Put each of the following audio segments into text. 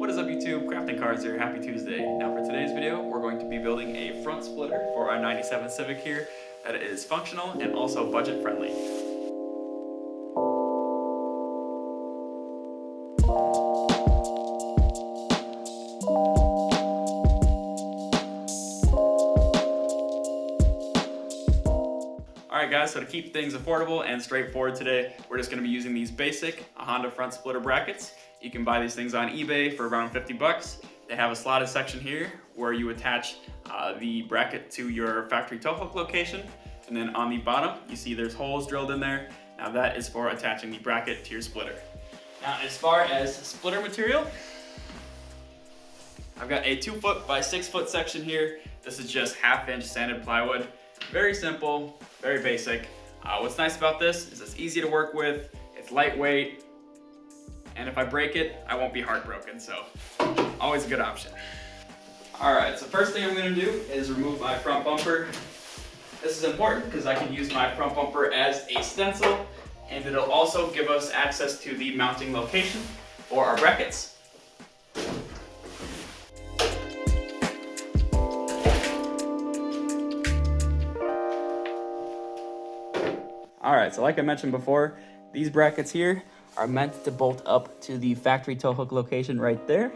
What is up YouTube? Crafting Cars here, happy Tuesday. Now for today's video, we're going to be building a front splitter for our 97 Civic here that is functional and also budget friendly. Alright guys, so to keep things affordable and straightforward today, we're just going to be using these basic Honda front splitter brackets. You can buy these things on eBay for around 50 bucks. They have a slotted section here where you attach the bracket to your factory tow hook location. And then on the bottom, you see there's holes drilled in there. Now that is for attaching the bracket to your splitter. Now as far as splitter material, I've got a 2 foot by 6 foot section here. This is just 1/2 inch sanded plywood. Very simple, very basic. What's nice about this is it's easy to work with, it's lightweight, and if I break it, I won't be heartbroken, so always a good option. All right, so first thing I'm gonna do is remove my front bumper. This is important because I can use my front bumper as a stencil, and it'll also give us access to the mounting location for our brackets. All right, so like I mentioned before, these brackets here are meant to bolt up to the factory tow hook location right there.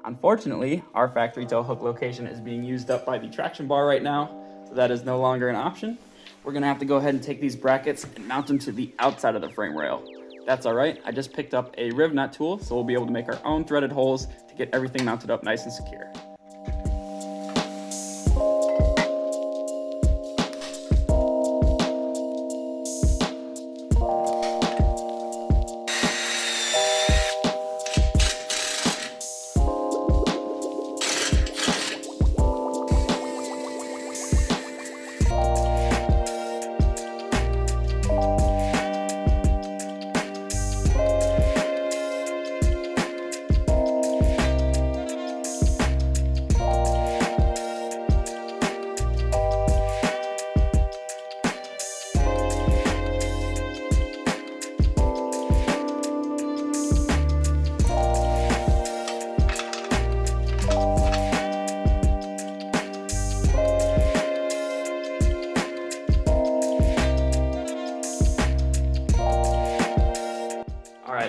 Unfortunately, our factory tow hook location is being used up by the traction bar right now, so that is no longer an option. We're gonna have to go ahead and take these brackets and mount them to the outside of the frame rail. That's all right, I just picked up a riv nut tool, so we'll be able to make our own threaded holes to get everything mounted up nice and secure.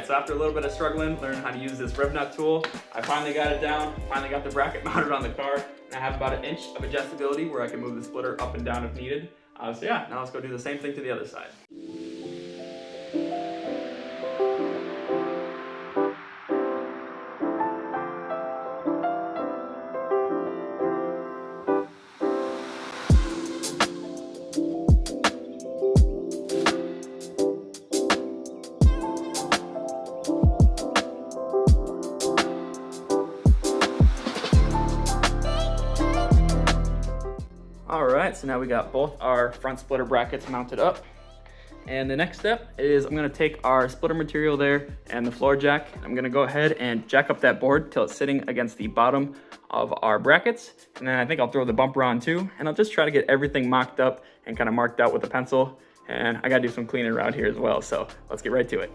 So after a little bit of struggling, learning how to use this riv nut tool, I finally got it down, finally got the bracket mounted on the car, and I have about 1 inch of adjustability where I can move the splitter up and down if needed. So yeah, now let's go do the same thing to the other side. Alright, so now we got both our front splitter brackets mounted up. And the next step is I'm gonna take our splitter material there and the floor jack. I'm gonna go ahead and jack up that board till it's sitting against the bottom of our brackets. And then I think I'll throw the bumper on too. And I'll just try to get everything mocked up and kind of marked out with a pencil. And I gotta do some cleaning around here as well, so let's get right to it.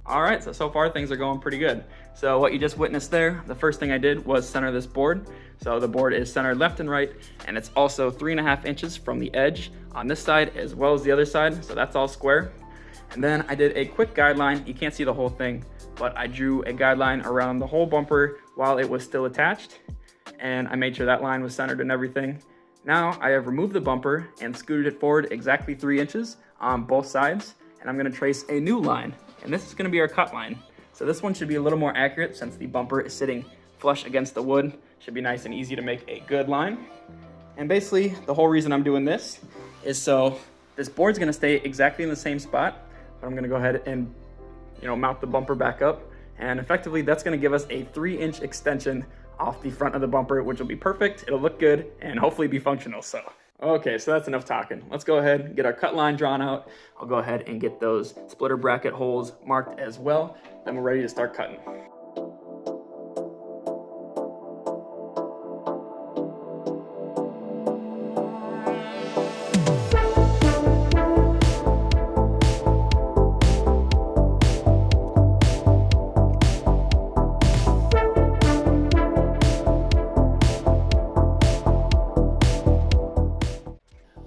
All right, so far things are going pretty good. So what you just witnessed there, the first thing I did was center this board. So the board is centered left and right, and it's also 3.5 inches from the edge on this side as well as the other side. So that's all square. And then I did a quick guideline. You can't see the whole thing, but I drew a guideline around the whole bumper while it was still attached. And I made sure that line was centered and everything. Now I have removed the bumper and scooted it forward exactly 3 inches on both sides. And I'm gonna trace a new line. And this is gonna be our cut line. So this one should be a little more accurate since the bumper is sitting flush against the wood. Should be nice and easy to make a good line. And basically the whole reason I'm doing this is so this board's gonna stay exactly in the same spot, but I'm gonna go ahead and mount the bumper back up. And effectively that's gonna give us a 3-inch extension off the front of the bumper, which will be perfect. It'll look good and hopefully be functional. So, okay, so that's enough talking. Let's go ahead and get our cut line drawn out. I'll go ahead and get those splitter bracket holes marked as well. Then we're ready to start cutting.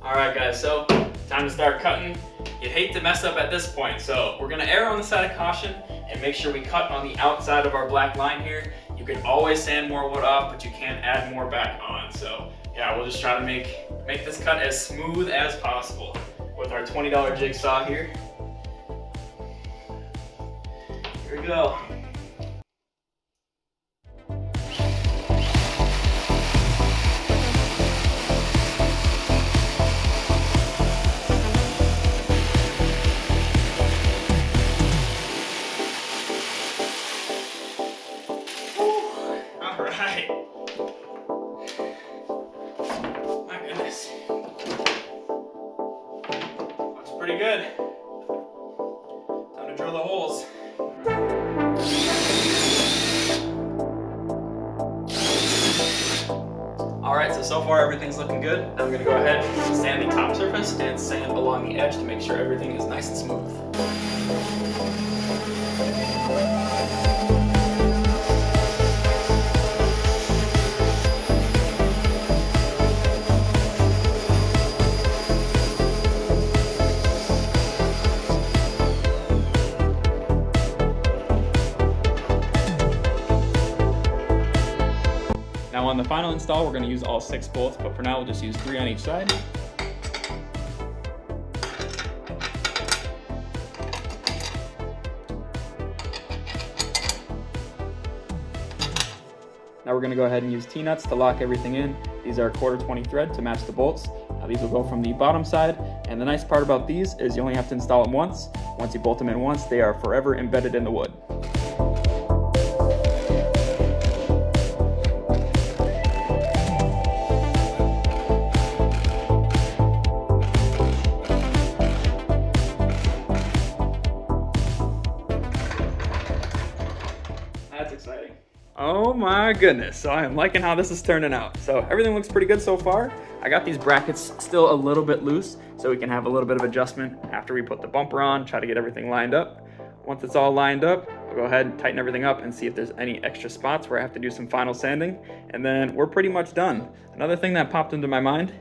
Alright guys, so time to start cutting. You'd hate to mess up at this point, so we're gonna err on the side of caution and make sure we cut on the outside of our black line here. You can always sand more wood off, but you can't add more back on. So yeah, we'll just try to make this cut as smooth as possible with our $20 jigsaw here. Here we go. Alright. My goodness. Looks pretty good. Time to drill the holes. Alright, so far everything's looking good. Now I'm going to go ahead and sand the top surface and sand along the edge to make sure everything is nice and smooth. Now on the final install, we're going to use all 6 bolts, but for now we'll just use 3 on each side. Now we're going to go ahead and use T-nuts to lock everything in. These are 1/4 thread to match the bolts. Now these will go from the bottom side, and the nice part about these is you only have to install them once. Once you bolt them in once, they are forever embedded in the wood. That's exciting. Oh my goodness, so I am liking how this is turning out. So everything looks pretty good so far. I got these brackets still a little bit loose so we can have a little bit of adjustment after we put the bumper on, try to get everything lined up. Once it's all lined up, we'll go ahead and tighten everything up and see if there's any extra spots where I have to do some final sanding, and then we're pretty much done. Another thing that popped into my mind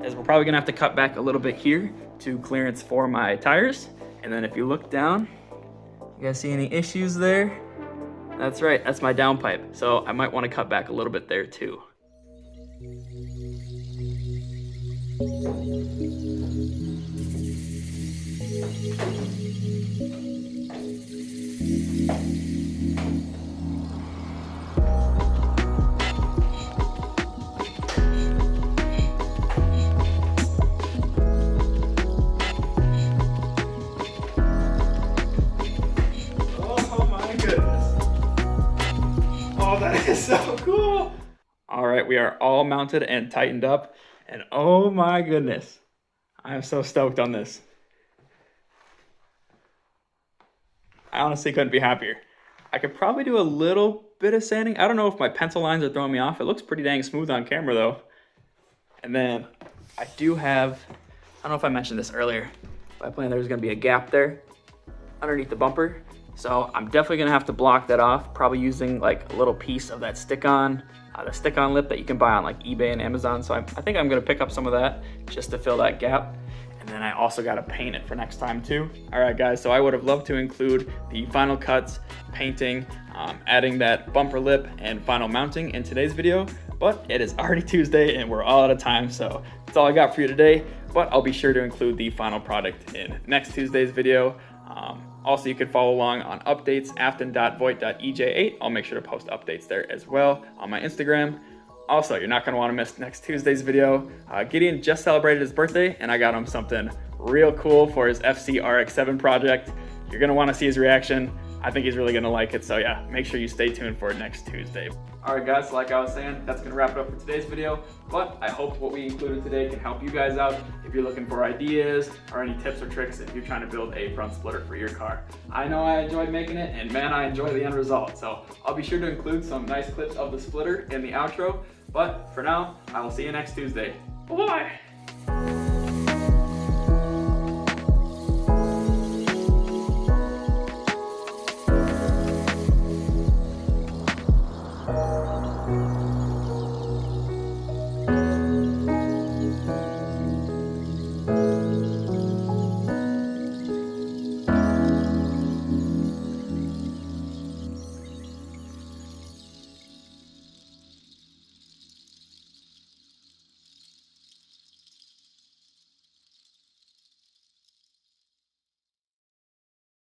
is we're probably gonna have to cut back a little bit here to clearance for my tires. And then if you look down, you guys see any issues there? That's right, that's my downpipe. So I might want to cut back a little bit there too. Oh, that is so cool. All right, we are all mounted and tightened up, and oh my goodness, I am so stoked on this. I honestly couldn't be happier. I could probably do a little bit of sanding. I don't know if my pencil lines are throwing me off. It looks pretty dang smooth on camera though. And then I do have, I don't know if I mentioned this earlier, but I planned there's gonna be a gap there underneath the bumper. So I'm definitely gonna have to block that off, probably using like a little piece of that stick-on, the stick-on lip that you can buy on like eBay and Amazon. So I think I'm gonna pick up some of that just to fill that gap. And then I also gotta paint it for next time too. All right guys, so I would have loved to include the final cuts, painting, adding that bumper lip and final mounting in today's video, but it is already Tuesday and we're all out of time. So that's all I got for you today, but I'll be sure to include the final product in next Tuesday's video. Also, you can follow along on updates, afton.voigt.ej8. I'll make sure to post updates there as well on my Instagram. Also, you're not gonna wanna miss next Tuesday's video. Gideon just celebrated his birthday and I got him something real cool for his FC RX-7 project. You're gonna wanna see his reaction. I think he's really gonna like it. So yeah, make sure you stay tuned for it next Tuesday. All right guys, so like I was saying, that's gonna wrap it up for today's video. But I hope what we included today can help you guys out if you're looking for ideas or any tips or tricks if you're trying to build a front splitter for your car. I know I enjoyed making it, and man, I enjoy the end result. So I'll be sure to include some nice clips of the splitter in the outro. But for now, I will see you next Tuesday. Bye-bye.